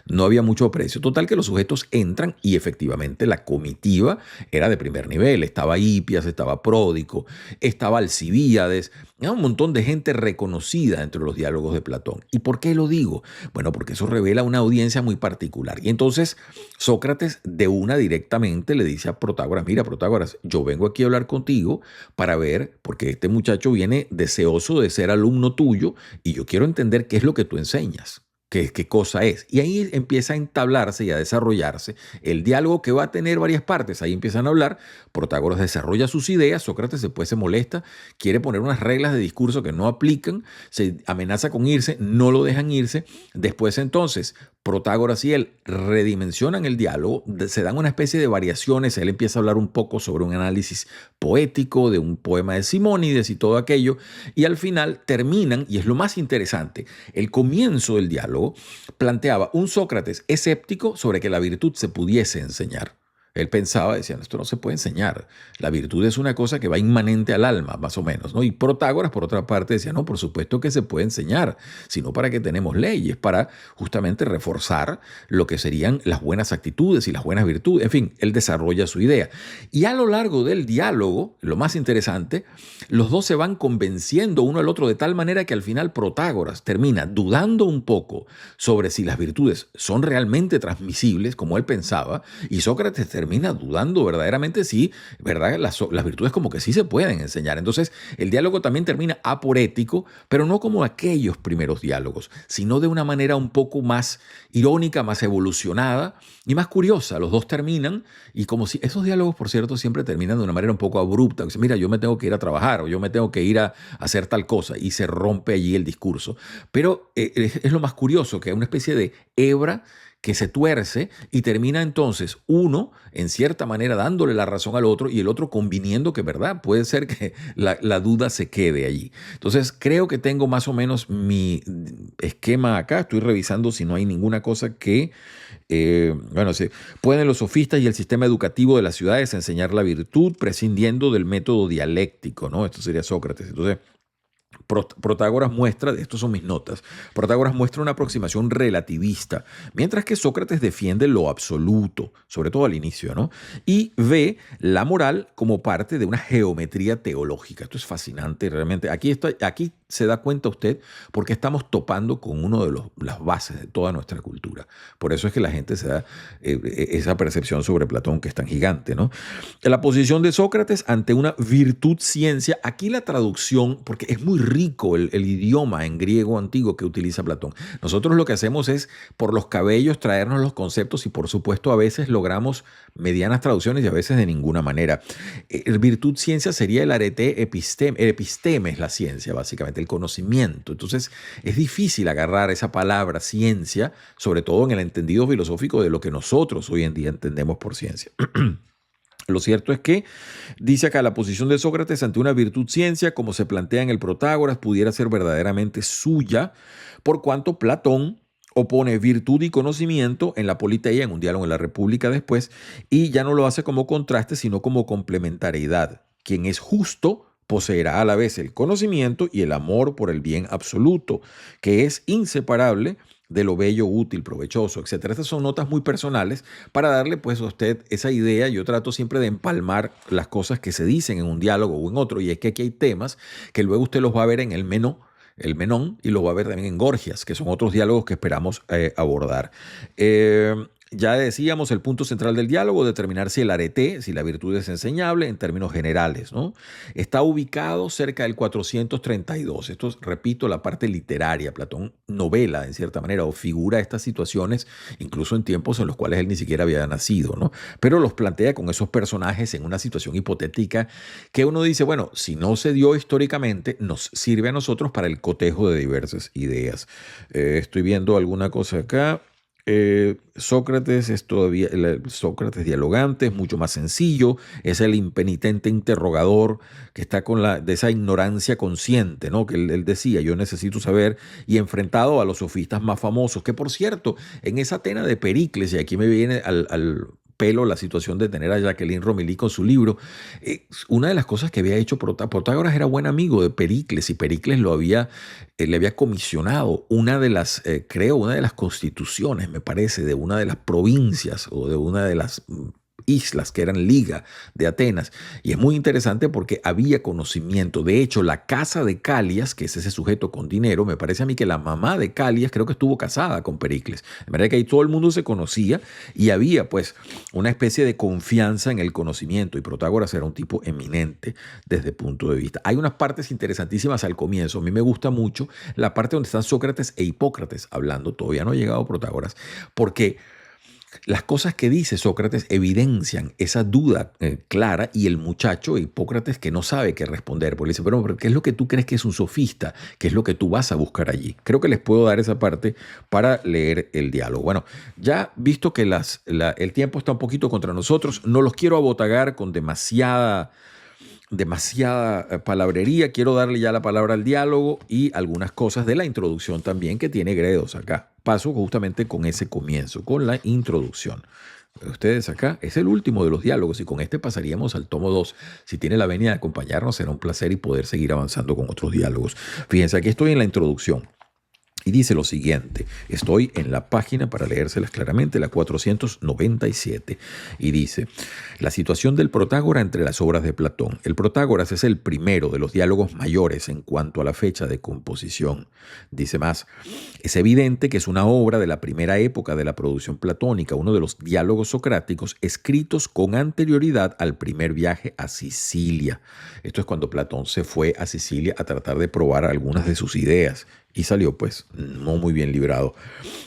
No había mucho precio. Total que los sujetos entran y efectivamente la comitiva era de primer nivel. Estaba Hipias, estaba Pródico, estaba Alcibíades, un montón de gente reconocida entre los diálogos de Platón. ¿Y por qué lo digo? Bueno, porque eso revela una audiencia muy particular. Y entonces Sócrates de una directamente le dice a Protágoras, mira Protágoras, yo vengo aquí a hablar contigo para ver, porque este muchacho viene deseoso de ser alumno tuyo y yo quiero entender qué es lo que tú enseñas. ¿Qué cosa es? Y ahí empieza a entablarse y a desarrollarse el diálogo que va a tener varias partes. Ahí empiezan a hablar, Protágoras desarrolla sus ideas, Sócrates después se molesta, quiere poner unas reglas de discurso que no aplican, se amenaza con irse, no lo dejan irse. Después entonces, Protágoras y él redimensionan el diálogo, se dan una especie de variaciones, él empieza a hablar un poco sobre un análisis poético de un poema de Simónides y todo aquello, y al final terminan, y es lo más interesante, el comienzo del diálogo planteaba un Sócrates escéptico sobre que la virtud se pudiese enseñar. Él pensaba, decía, esto no se puede enseñar. La virtud es una cosa que va inmanente al alma, más o menos, ¿no? Y Protágoras, por otra parte, decía, no, por supuesto que se puede enseñar, sino para que tenemos leyes, para justamente reforzar lo que serían las buenas actitudes y las buenas virtudes. En fin, él desarrolla su idea. Y a lo largo del diálogo, lo más interesante, los dos se van convenciendo uno al otro de tal manera que al final Protágoras termina dudando un poco sobre si las virtudes son realmente transmisibles, como él pensaba, y Sócrates termina dudando verdaderamente si, ¿verdad? Las virtudes como que sí se pueden enseñar. Entonces, el diálogo también termina aporético, pero no como aquellos primeros diálogos, sino de una manera un poco más irónica, más evolucionada y más curiosa. Los dos terminan y como si esos diálogos, por cierto, siempre terminan de una manera un poco abrupta. Mira, yo me tengo que ir a trabajar o yo me tengo que ir a hacer tal cosa y se rompe allí el discurso. Pero es lo más curioso, que es una especie de hebra que se tuerce y termina entonces uno, en cierta manera, dándole la razón al otro y el otro conviniendo que, ¿verdad? Puede ser que la duda se quede allí. Entonces, creo que tengo más o menos mi esquema acá. Estoy revisando si no hay ninguna cosa que, bueno, sí. Pueden los sofistas y el sistema educativo de las ciudades enseñar la virtud prescindiendo del método dialéctico, ¿no? Esto sería Sócrates. Entonces, Protágoras muestra, estos son mis notas, Protágoras muestra una aproximación relativista, mientras que Sócrates defiende lo absoluto, sobre todo al inicio, ¿no? Y ve la moral como parte de una geometría teológica. Esto es fascinante, realmente. Aquí se da cuenta usted porque estamos topando con uno de las bases de toda nuestra cultura. Por eso es que la gente se da esa percepción sobre Platón que es tan gigante, ¿no? La posición de Sócrates ante una virtud ciencia, aquí la traducción, porque es muy rico el idioma en griego antiguo que utiliza Platón. Nosotros lo que hacemos es por los cabellos traernos los conceptos y por supuesto a veces logramos medianas traducciones y a veces de ninguna manera. Virtud ciencia sería el arete episteme. El episteme es la ciencia, básicamente, el conocimiento. Entonces es difícil agarrar esa palabra ciencia, sobre todo en el entendido filosófico de lo que nosotros hoy en día entendemos por ciencia. Lo cierto es que, dice acá, la posición de Sócrates ante una virtud ciencia, como se plantea en el Protágoras, pudiera ser verdaderamente suya, por cuanto Platón opone virtud y conocimiento en la Politeia, en un diálogo en la República después, y ya no lo hace como contraste, sino como complementariedad. Quien es justo poseerá a la vez el conocimiento y el amor por el bien absoluto, que es inseparable de lo bello, útil, provechoso, etcétera. Estas son notas muy personales para darle pues a usted esa idea. Yo trato siempre de empalmar las cosas que se dicen en un diálogo o en otro, y es que aquí hay temas que luego usted los va a ver en el Menón, y los va a ver también en Gorgias, que son otros diálogos que esperamos abordar. Ya decíamos el punto central del diálogo, determinar si el arete, si la virtud es enseñable en términos generales, ¿no? Está ubicado cerca del 432. Esto es, repito, la parte literaria. Platón novela, en cierta manera, o figura estas situaciones, incluso en tiempos en los cuales él ni siquiera había nacido, ¿no? Pero los plantea con esos personajes en una situación hipotética que uno dice, bueno, si no se dio históricamente, nos sirve a nosotros para el cotejo de diversas ideas. Estoy viendo alguna cosa acá. Sócrates es todavía Sócrates dialogante, es mucho más sencillo, es el impenitente interrogador que está de esa ignorancia consciente, ¿no? Que él decía, yo necesito saber, y enfrentado a los sofistas más famosos, que por cierto, en esa Atena de Pericles, y aquí me viene al pelo la situación de tener a Jacqueline Romilly con su libro. Una de las cosas que había hecho Protágoras era buen amigo de Pericles, y Pericles le había comisionado una de las constituciones, me parece, de una de las provincias o de una de las islas que eran Liga de Atenas. Y es muy interesante porque había conocimiento. De hecho, la casa de Calias, que es ese sujeto con dinero, me parece a mí que la mamá de Calias creo que estuvo casada con Pericles. De manera que ahí todo el mundo se conocía y había pues una especie de confianza en el conocimiento, y Protágoras era un tipo eminente desde el punto de vista. Hay unas partes interesantísimas al comienzo. A mí me gusta mucho la parte donde están Sócrates e Hipócrates hablando. Todavía no ha llegado Protágoras, porque las cosas que dice Sócrates evidencian esa duda clara, y el muchacho Hipócrates que no sabe qué responder, porque le dice, pero ¿qué es lo que tú crees que es un sofista? ¿Qué es lo que tú vas a buscar allí? Creo que les puedo dar esa parte para leer el diálogo. Bueno, ya visto que el tiempo está un poquito contra nosotros, no los quiero abotagar con demasiada palabrería. Quiero darle ya la palabra al diálogo y algunas cosas de la introducción también que tiene Gredos acá. Paso justamente con ese comienzo, con la introducción. Ustedes acá, es el último de los diálogos y con este pasaríamos al tomo 2. Si tiene la venia de acompañarnos, será un placer y poder seguir avanzando con otros diálogos. Fíjense, aquí estoy en la introducción. Y dice lo siguiente, estoy en la página, para leérselas claramente, la 497, y dice, la situación del Protágora entre las obras de Platón. El Protágoras es el primero de los diálogos mayores en cuanto a la fecha de composición. Dice más, es evidente que es una obra de la primera época de la producción platónica, uno de los diálogos socráticos escritos con anterioridad al primer viaje a Sicilia. Esto es cuando Platón se fue a Sicilia a tratar de probar algunas de sus ideas. Y salió, pues, no muy bien librado.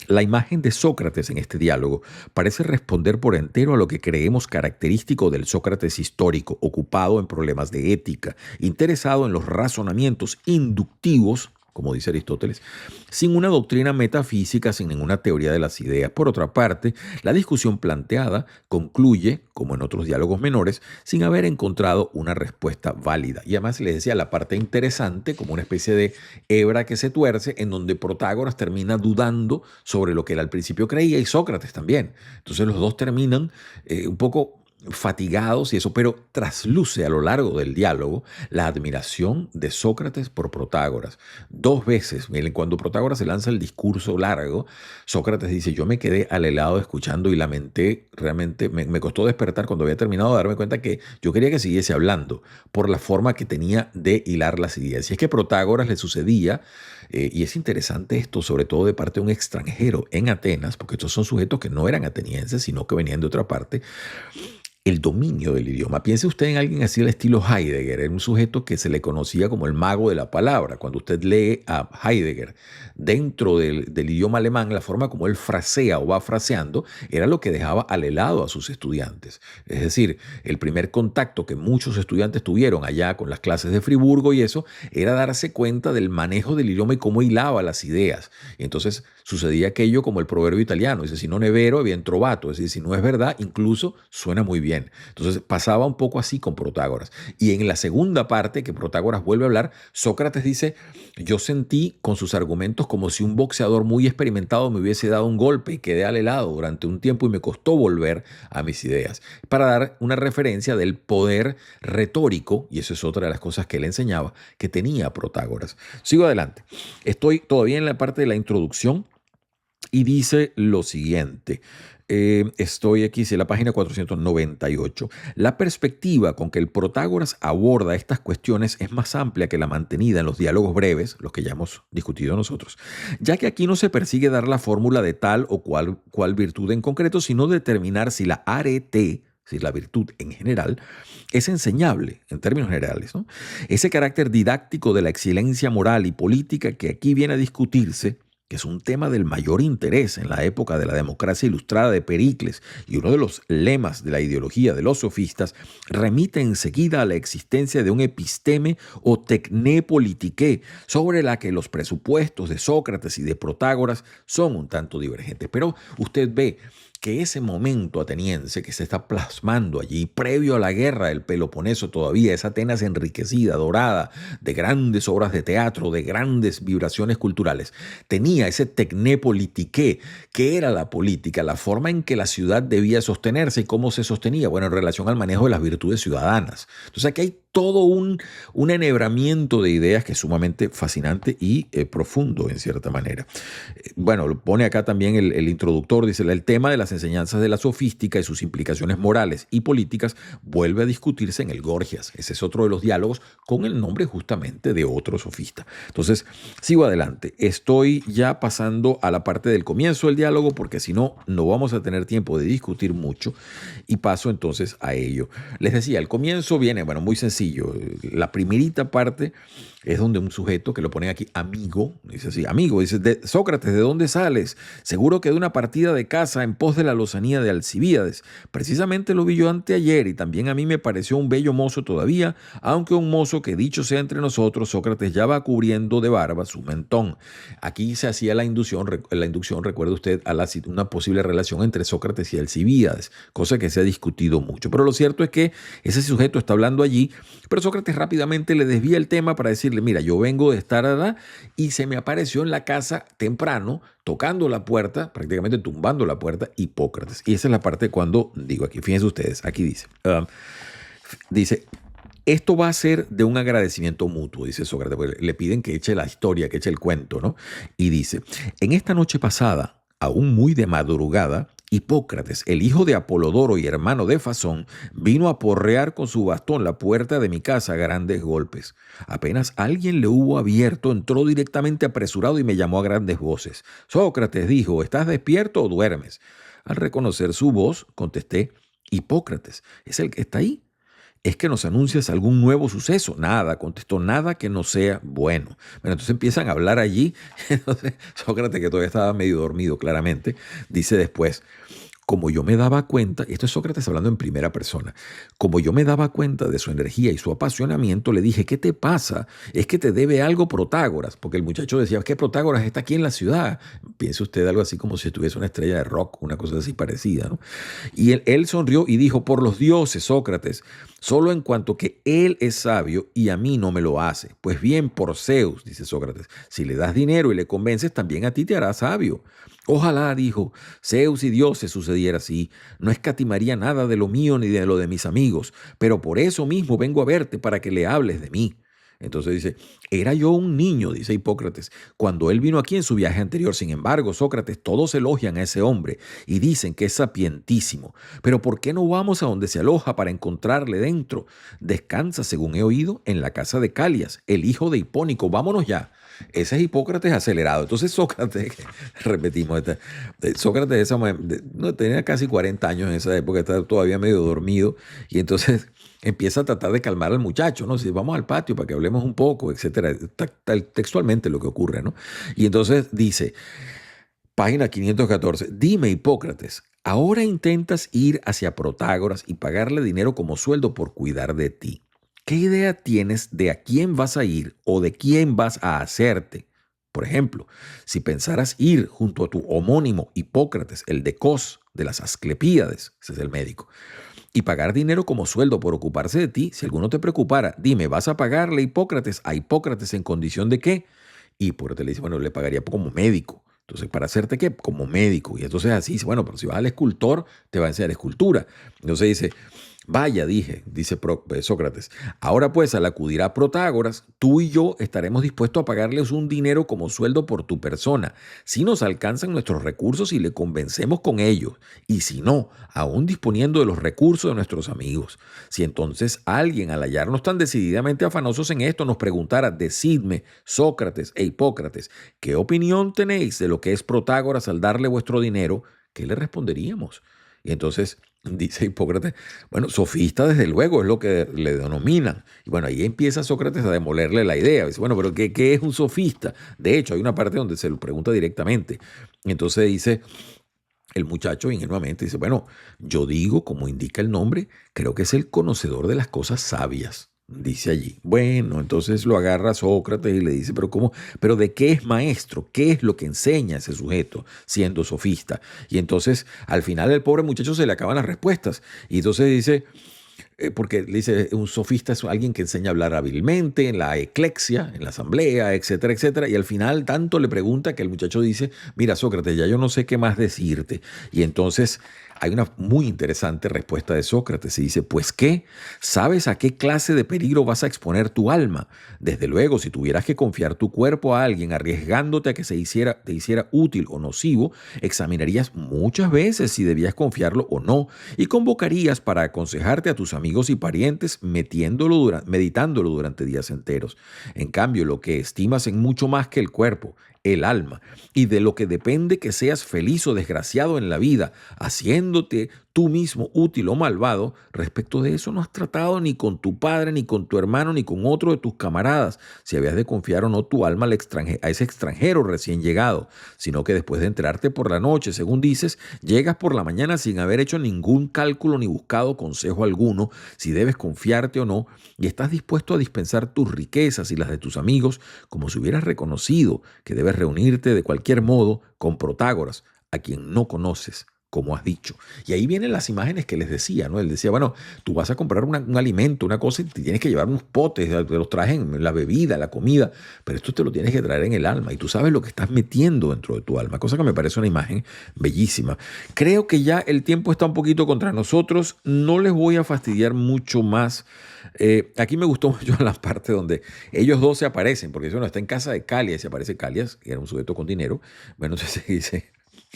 La imagen de Sócrates en este diálogo parece responder por entero a lo que creemos característico del Sócrates histórico, ocupado en problemas de ética, interesado en los razonamientos inductivos, como dice Aristóteles, sin una doctrina metafísica, sin ninguna teoría de las ideas. Por otra parte, la discusión planteada concluye, como en otros diálogos menores, sin haber encontrado una respuesta válida. Y además les decía la parte interesante, como una especie de hebra que se tuerce, en donde Protágoras termina dudando sobre lo que él al principio creía y Sócrates también. Entonces los dos terminan un poco fatigados y eso, pero trasluce a lo largo del diálogo la admiración de Sócrates por Protágoras. Dos veces, miren, cuando Protágoras se lanza el discurso largo, Sócrates dice, yo me quedé al helado escuchando y lamenté, realmente me costó despertar cuando había terminado de darme cuenta que yo quería que siguiese hablando por la forma que tenía de hilar las ideas. Y es que Protágoras le sucedía, y es interesante esto, sobre todo de parte de un extranjero en Atenas, porque estos son sujetos que no eran atenienses, sino que venían de otra parte, el dominio del idioma. Piense usted en alguien así al estilo Heidegger, era un sujeto que se le conocía como el mago de la palabra. Cuando usted lee a Heidegger dentro del idioma alemán, la forma como él frasea o va fraseando era lo que dejaba al helado a sus estudiantes. Es decir, el primer contacto que muchos estudiantes tuvieron allá con las clases de Friburgo y eso, era darse cuenta del manejo del idioma y cómo hilaba las ideas. Y entonces sucedía aquello como el proverbio italiano, dice, si non è vero, bien trovato, es decir, si no es verdad, incluso suena muy bien. Entonces pasaba un poco así con Protágoras. Y en la segunda parte, que Protágoras vuelve a hablar, Sócrates dice, yo sentí con sus argumentos como si un boxeador muy experimentado me hubiese dado un golpe y quedé al helado durante un tiempo y me costó volver a mis ideas. Para dar una referencia del poder retórico, y eso es otra de las cosas que él enseñaba, que tenía Protágoras. Sigo adelante. Estoy todavía en la parte de la introducción y dice lo siguiente. Estoy aquí, en la página 498. La perspectiva con que el Protágoras aborda estas cuestiones es más amplia que la mantenida en los diálogos breves, los que ya hemos discutido nosotros, ya que aquí no se persigue dar la fórmula de tal o cual virtud en concreto, sino determinar si la arete, si la virtud en general, es enseñable en términos generales, ¿no? Ese carácter didáctico de la excelencia moral y política que aquí viene a discutirse, que es un tema del mayor interés en la época de la democracia ilustrada de Pericles y uno de los lemas de la ideología de los sofistas, remite enseguida a la existencia de un episteme o tecné politiqué, sobre la que los presupuestos de Sócrates y de Protágoras son un tanto divergentes. Pero usted ve que ese momento ateniense que se está plasmando allí, previo a la guerra del Peloponeso todavía, esa Atenas enriquecida, dorada, de grandes obras de teatro, de grandes vibraciones culturales, tenía ese tecné politiqué, que era la política, la forma en que la ciudad debía sostenerse y cómo se sostenía, bueno, en relación al manejo de las virtudes ciudadanas. Entonces aquí hay todo un enhebramiento de ideas que es sumamente fascinante y profundo en cierta manera. Bueno, lo pone acá también el introductor, dice, el tema de las enseñanzas de la sofística y sus implicaciones morales y políticas vuelve a discutirse en el Gorgias. Ese es otro de los diálogos con el nombre justamente de otro sofista. Entonces, sigo adelante. Estoy ya pasando a la parte del comienzo del diálogo porque si no, no vamos a tener tiempo de discutir mucho y paso entonces a ello. Les decía, el comienzo viene, bueno, muy sencillo. La primerita parte es donde un sujeto, que lo ponen aquí, amigo, dice así, amigo, dice, Sócrates, ¿de dónde sales? Seguro que de una partida de caza en pos de la lozanía de Alcibíades. Precisamente lo vi yo anteayer y también a mí me pareció un bello mozo todavía, aunque un mozo que, dicho sea entre nosotros, Sócrates ya va cubriendo de barba su mentón. Aquí se hacía la inducción, recuerde usted, a una posible relación entre Sócrates y Alcibíades, cosa que se ha discutido mucho. Pero lo cierto es que ese sujeto está hablando allí, pero Sócrates rápidamente le desvía el tema para decirle, decirle, mira, yo vengo de estar allá y se me apareció en la casa temprano, tocando la puerta, prácticamente tumbando la puerta, Hipócrates. Y esa es la parte cuando, digo aquí, fíjense ustedes, aquí dice, esto va a ser de un agradecimiento mutuo, dice Sócrates, porque le piden que eche la historia, que eche el cuento, ¿no? Y dice, en esta noche pasada, aún muy de madrugada, Hipócrates, el hijo de Apolodoro y hermano de Fasón, vino a porrear con su bastón la puerta de mi casa a grandes golpes. Apenas alguien le hubo abierto, entró directamente apresurado y me llamó a grandes voces. Sócrates dijo, ¿estás despierto o duermes? Al reconocer su voz, contesté, Hipócrates, ¿es el que está ahí? ¿Es que nos anuncias algún nuevo suceso? Nada, contestó, nada que no sea bueno. Bueno, entonces empiezan a hablar allí. Entonces, Sócrates, que todavía estaba medio dormido claramente, dice después, como yo me daba cuenta, y esto es Sócrates hablando en primera persona, como yo me daba cuenta de su energía y su apasionamiento, le dije, ¿qué te pasa? Es que te debe algo Protágoras, porque el muchacho decía, es que Protágoras está aquí en la ciudad. Piense usted algo así como si estuviese una estrella de rock, una cosa así parecida, ¿no? Y él sonrió y dijo, por los dioses, Sócrates, solo en cuanto que él es sabio y a mí no me lo hace. Pues bien, por Zeus, dice Sócrates, si le das dinero y le convences, también a ti te hará sabio. Ojalá, dijo, Zeus y dioses sucediera así. No escatimaría nada de lo mío ni de lo de mis amigos, pero por eso mismo vengo a verte para que le hables de mí. Entonces dice, era yo un niño, dice Hipócrates, cuando él vino aquí en su viaje anterior. Sin embargo, Sócrates, todos elogian a ese hombre y dicen que es sapientísimo. Pero ¿por qué no vamos a donde se aloja para encontrarle dentro? Descansa, según he oído, en la casa de Calias, el hijo de Hipónico. Vámonos ya. Ese es Hipócrates acelerado. Entonces Sócrates, repetimos, Sócrates no, tenía casi 40 años en esa época, estaba todavía medio dormido y entonces empieza a tratar de calmar al muchacho, ¿no? Si vamos al patio para que hablemos un poco, etcétera. Textualmente lo que ocurre, ¿no? Y entonces dice, página 514, dime Hipócrates, ahora intentas ir hacia Protágoras y pagarle dinero como sueldo por cuidar de ti. ¿Qué idea tienes de a quién vas a ir o de quién vas a hacerte? Por ejemplo, si pensaras ir junto a tu homónimo Hipócrates, el de Cos, de las Asclepíades, ese es el médico, y pagar dinero como sueldo por ocuparse de ti, si alguno te preocupara, dime, ¿vas a pagarle a Hipócrates en condición de qué? Y Hipócrates le dice, bueno, le pagaría como médico. Entonces, ¿para hacerte qué? Como médico. Y entonces así dice, bueno, pero si vas al escultor, te va a enseñar escultura. Entonces dice, vaya, dice Sócrates, ahora pues al acudir a Protágoras, tú y yo estaremos dispuestos a pagarles un dinero como sueldo por tu persona, si nos alcanzan nuestros recursos y le convencemos con ellos, y si no, aún disponiendo de los recursos de nuestros amigos. Si entonces alguien al hallarnos tan decididamente afanosos en esto nos preguntara, decidme, Sócrates e Hipócrates, ¿qué opinión tenéis de lo que es Protágoras al darle vuestro dinero? ¿Qué le responderíamos? Y entonces dice Hipócrates, bueno, sofista desde luego es lo que le denominan. Y bueno, ahí empieza Sócrates a demolerle la idea. Dice, bueno, pero ¿qué es un sofista? De hecho, hay una parte donde se lo pregunta directamente. Y entonces dice el muchacho ingenuamente, dice, bueno, yo digo, como indica el nombre, creo que es el conocedor de las cosas sabias. Dice allí. Bueno, entonces lo agarra Sócrates y le dice, pero ¿cómo? ¿Pero de qué es maestro? ¿Qué es lo que enseña ese sujeto siendo sofista? Y entonces al final el pobre muchacho se le acaban las respuestas. Y entonces dice, porque le dice, un sofista es alguien que enseña a hablar hábilmente en la eclexia, en la asamblea, etcétera, etcétera. Y al final tanto le pregunta que el muchacho dice, mira Sócrates, ya yo no sé qué más decirte. Y entonces hay una muy interesante respuesta de Sócrates y dice, pues ¿qué? ¿Sabes a qué clase de peligro vas a exponer tu alma? Desde luego, si tuvieras que confiar tu cuerpo a alguien arriesgándote a que te hiciera útil o nocivo, examinarías muchas veces si debías confiarlo o no y convocarías para aconsejarte a tus amigos y parientes meditándolo durante días enteros. En cambio, lo que estimas en mucho más que el cuerpo, el alma, y de lo que depende que seas feliz o desgraciado en la vida, haciéndote tú mismo útil o malvado, respecto de eso no has tratado ni con tu padre, ni con tu hermano, ni con otro de tus camaradas, si habías de confiar o no tu alma a ese extranjero recién llegado, sino que después de enterarte por la noche, según dices, llegas por la mañana sin haber hecho ningún cálculo ni buscado consejo alguno, si debes confiarte o no, y estás dispuesto a dispensar tus riquezas y las de tus amigos, como si hubieras reconocido que debes reunirte de cualquier modo con Protágoras, a quien no conoces, como has dicho. Y ahí vienen las imágenes que les decía, ¿no? Él decía, bueno, tú vas a comprar un alimento, una cosa, y te tienes que llevar unos potes, te los traen, la bebida, la comida, pero esto te lo tienes que traer en el alma y tú sabes lo que estás metiendo dentro de tu alma, cosa que me parece una imagen bellísima. Creo que ya el tiempo está un poquito contra nosotros, no les voy a fastidiar mucho más. Aquí me gustó mucho la parte donde ellos dos se aparecen, porque bueno, está en casa de Calia y se aparece Calias, que era un sujeto con dinero. Bueno, entonces dice,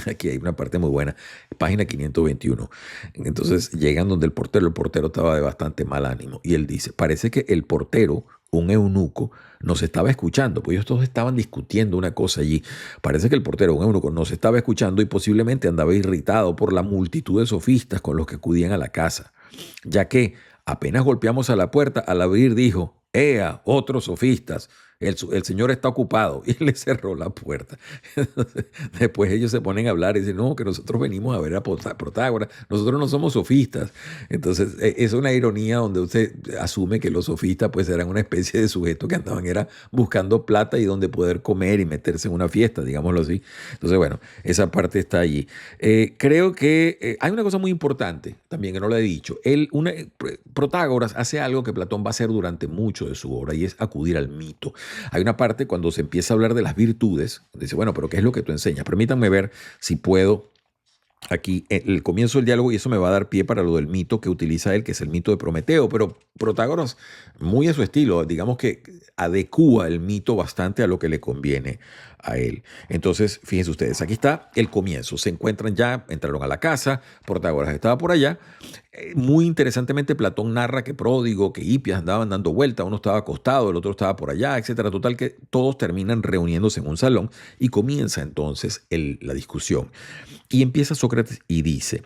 aquí hay una parte muy buena, página 521. Entonces llegan donde el portero estaba de bastante mal ánimo y él dice, parece que el portero, un eunuco, nos estaba escuchando, pues ellos todos estaban discutiendo una cosa allí. Parece que el portero, un eunuco, nos estaba escuchando y posiblemente andaba irritado por la multitud de sofistas con los que acudían a la casa, ya que apenas golpeamos a la puerta, al abrir dijo, ¡Ea, otros sofistas! El señor está ocupado y le cerró la puerta. Entonces, después ellos se ponen a hablar y dicen, no, que nosotros venimos a ver a Protágoras, nosotros no somos sofistas. Entonces es una ironía donde usted asume que los sofistas pues eran una especie de sujetos que andaban era buscando plata y donde poder comer y meterse en una fiesta, digámoslo así. Entonces bueno, esa parte está allí. Creo que hay una cosa muy importante también que no lo he dicho. Protágoras hace algo que Platón va a hacer durante mucho de su obra y es acudir al mito. Hay una parte cuando se empieza a hablar de las virtudes, dice, bueno, pero ¿qué es lo que tú enseñas? Permítanme ver si puedo aquí el comienzo del diálogo y eso me va a dar pie para lo del mito que utiliza él, que es el mito de Prometeo, pero Protágoras, muy a su estilo, digamos que adecúa el mito bastante a lo que le conviene a él. Entonces, fíjense ustedes, aquí está el comienzo. Se encuentran ya, entraron a la casa, Protágoras estaba por allá. Muy interesantemente, Platón narra que Pródigo, que Hipias andaban dando vuelta, uno estaba acostado, el otro estaba por allá, etcétera. Total que todos terminan reuniéndose en un salón y comienza entonces la discusión. Y empieza Sócrates y dice,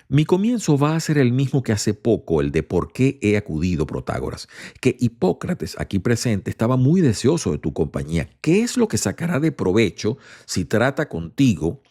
mi comienzo va a ser el mismo que hace poco, el de por qué he acudido, Protágoras, que Hipócrates, aquí presente, estaba muy deseoso de tu compañía. ¿Qué es lo que sacará de provecho si trata contigo?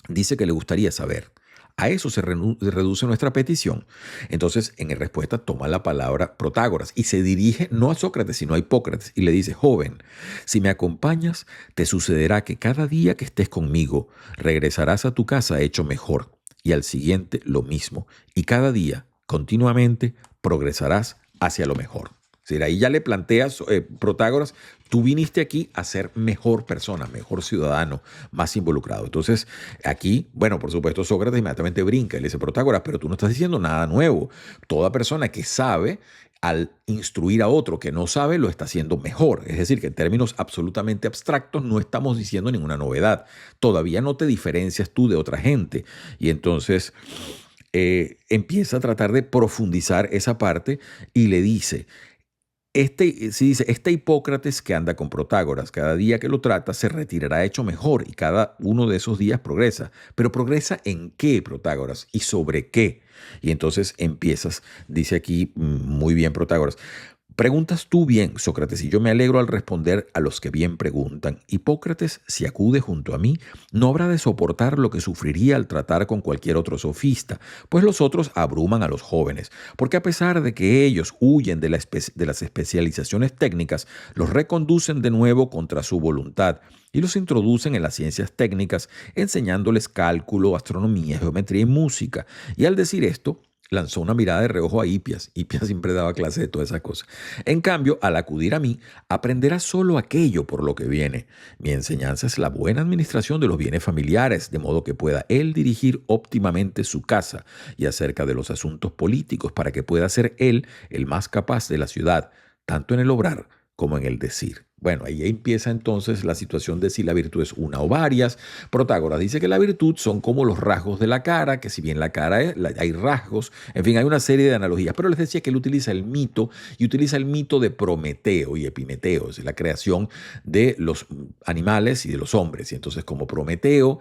Dice que le gustaría saber. A eso se reduce nuestra petición. Entonces, en respuesta, toma la palabra Protágoras y se dirige no a Sócrates, sino a Hipócrates y le dice, joven, si me acompañas, te sucederá que cada día que estés conmigo, regresarás a tu casa hecho mejor y al siguiente lo mismo. Y cada día, continuamente, progresarás hacia lo mejor. Es decir, ahí ya le planteas, Protágoras, tú viniste aquí a ser mejor persona, mejor ciudadano, más involucrado. Entonces, aquí, bueno, por supuesto, Sócrates inmediatamente brinca y le dice, Protágoras, pero tú no estás diciendo nada nuevo. Toda persona que sabe, al instruir a otro que no sabe, lo está haciendo mejor. Es decir, que en términos absolutamente abstractos no estamos diciendo ninguna novedad. Todavía no te diferencias tú de otra gente. Y entonces empieza a tratar de profundizar esa parte y le dice, este Hipócrates que anda con Protágoras, cada día que lo trata se retirará hecho mejor y cada uno de esos días progresa. Pero ¿progresa en qué, Protágoras? ¿Y sobre qué? Y entonces empiezas, dice aquí muy bien Protágoras. Preguntas tú bien, Sócrates, y yo me alegro al responder a los que bien preguntan. Hipócrates, si acude junto a mí, no habrá de soportar lo que sufriría al tratar con cualquier otro sofista, pues los otros abruman a los jóvenes, porque a pesar de que ellos huyen de las especializaciones técnicas, los reconducen de nuevo contra su voluntad y los introducen en las ciencias técnicas, enseñándoles cálculo, astronomía, geometría y música. Y al decir esto, lanzó una mirada de reojo a Hipias. Hipias siempre daba clase de todas esas cosas. En cambio, al acudir a mí, aprenderá solo aquello por lo que viene. Mi enseñanza es la buena administración de los bienes familiares, de modo que pueda él dirigir óptimamente su casa, y acerca de los asuntos políticos, para que pueda ser él el más capaz de la ciudad, tanto en el obrar como en el decir. Bueno, ahí empieza entonces la situación de si la virtud es una o varias. Protágoras dice que la virtud son como los rasgos de la cara, que si bien la cara hay rasgos, en fin, hay una serie de analogías. Pero les decía que él utiliza el mito y utiliza el mito de Prometeo y Epimeteo, es la creación de los animales y de los hombres. Y entonces como Prometeo,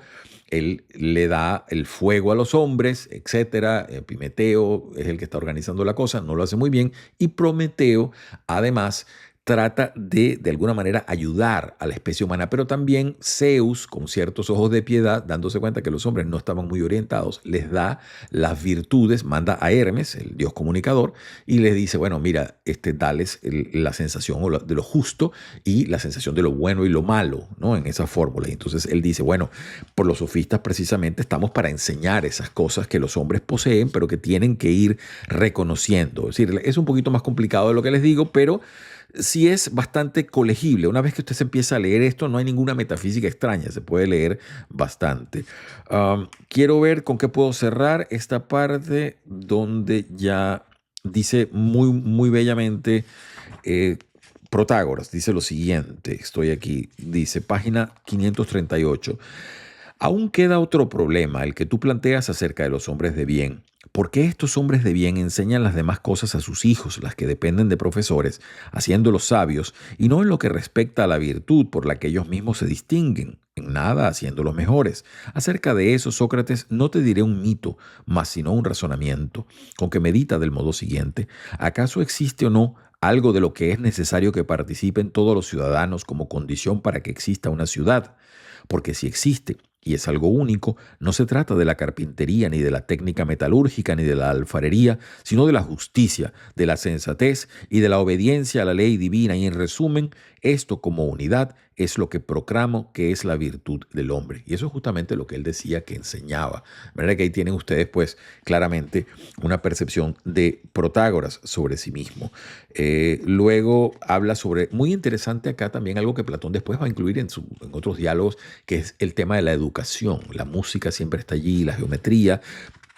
él le da el fuego a los hombres, etcétera. Epimeteo es el que está organizando la cosa, no lo hace muy bien. Y Prometeo, además, trata de alguna manera ayudar a la especie humana, pero también Zeus, con ciertos ojos de piedad, dándose cuenta que los hombres no estaban muy orientados, les da las virtudes, manda a Hermes, el dios comunicador, y les dice, bueno, mira, dales la sensación de lo justo y la sensación de lo bueno y lo malo, ¿no? En esa fórmula. Y entonces él dice, bueno, por los sofistas precisamente estamos para enseñar esas cosas que los hombres poseen, pero que tienen que ir reconociendo. Es decir, es un poquito más complicado de lo que les digo, pero sí es bastante colegible. Una vez que usted se empieza a leer esto, no hay ninguna metafísica extraña, se puede leer bastante. Quiero ver con qué puedo cerrar esta parte donde ya dice muy, muy bellamente Protágoras, dice lo siguiente, estoy aquí, dice página 538. Aún queda otro problema, el que tú planteas acerca de los hombres de bien. ¿Por qué estos hombres de bien enseñan las demás cosas a sus hijos, las que dependen de profesores, haciéndolos sabios, y no en lo que respecta a la virtud por la que ellos mismos se distinguen, en nada haciéndolos mejores? Acerca de eso, Sócrates, no te diré un mito, mas sino un razonamiento, con que medita del modo siguiente: ¿acaso existe o no algo de lo que es necesario que participen todos los ciudadanos como condición para que exista una ciudad? Porque si existe, y es algo único, no se trata de la carpintería, ni de la técnica metalúrgica, ni de la alfarería, sino de la justicia, de la sensatez y de la obediencia a la ley divina. Y en resumen, esto como unidad es lo que proclamo que es la virtud del hombre. Y eso es justamente lo que él decía que enseñaba. De manera que ahí tienen ustedes pues claramente una percepción de Protágoras sobre sí mismo. Luego habla sobre, muy interesante acá también, algo que Platón después va a incluir en otros diálogos, que es el tema de la educación. La música siempre está allí, la geometría.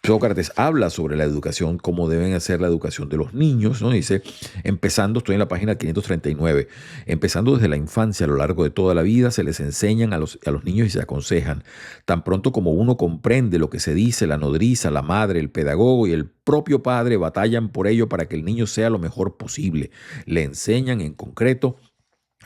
Sócrates habla sobre la educación, cómo deben hacer la educación de los niños, ¿no? Dice, empezando, estoy en la página 539, empezando desde la infancia a lo largo de toda la vida, se les enseñan a los niños y se aconsejan. Tan pronto como uno comprende lo que se dice, la nodriza, la madre, el pedagogo y el propio padre batallan por ello para que el niño sea lo mejor posible. Le enseñan en concreto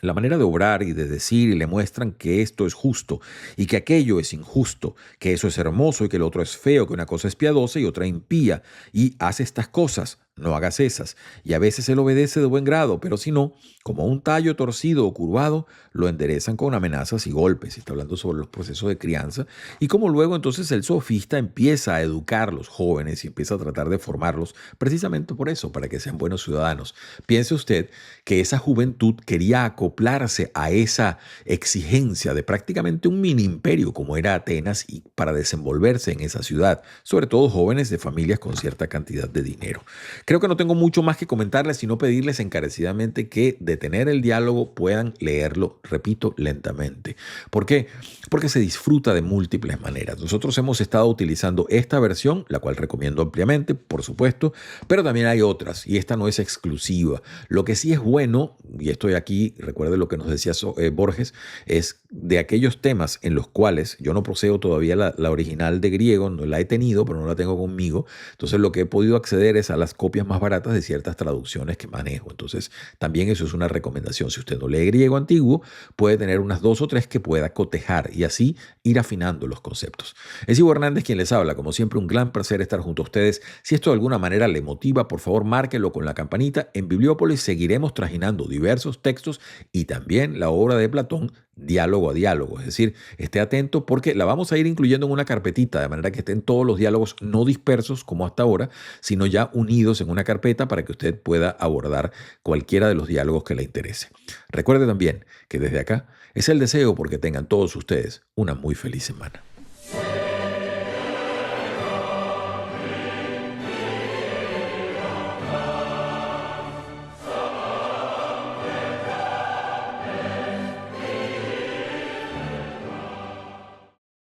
la manera de obrar y de decir, y le muestran que esto es justo y que aquello es injusto, que eso es hermoso y que el otro es feo, que una cosa es piadosa y otra impía, y hace estas cosas, no hagas esas. Y a veces él obedece de buen grado, pero si no, como un tallo torcido o curvado, lo enderezan con amenazas y golpes. Está hablando sobre los procesos de crianza y cómo luego entonces el sofista empieza a educar a los jóvenes y empieza a tratar de formarlos precisamente por eso, para que sean buenos ciudadanos. Piense usted que esa juventud quería acoplarse a esa exigencia de prácticamente un mini imperio como era Atenas, y para desenvolverse en esa ciudad, sobre todo jóvenes de familias con cierta cantidad de dinero. Creo que no tengo mucho más que comentarles, sino pedirles encarecidamente que detener el diálogo puedan leerlo, repito, lentamente. ¿Por qué? Porque se disfruta de múltiples maneras. Nosotros hemos estado utilizando esta versión, la cual recomiendo ampliamente, por supuesto, pero también hay otras y esta no es exclusiva. Lo que sí es bueno, y estoy aquí, recuerde lo que nos decía Borges, es de aquellos temas en los cuales yo no poseo todavía la original de griego, no la he tenido, pero no la tengo conmigo. Entonces lo que he podido acceder es a las copias más baratas de ciertas traducciones que manejo. Entonces también eso es una recomendación. Si usted no lee griego antiguo, puede tener unas 2 o 3 que pueda cotejar y así ir afinando los conceptos. Es Ivo Hernández quien les habla. Como siempre, un gran placer estar junto a ustedes. Si esto de alguna manera le motiva, por favor, márquelo con la campanita. En Bibliópolis seguiremos trajinando diversos textos y también la obra de Platón, diálogo a diálogo. Es decir, esté atento porque la vamos a ir incluyendo en una carpetita, de manera que estén todos los diálogos no dispersos como hasta ahora, sino ya unidos en una carpeta para que usted pueda abordar cualquiera de los diálogos que le interese. Recuerde también que desde acá es el deseo porque tengan todos ustedes una muy feliz semana.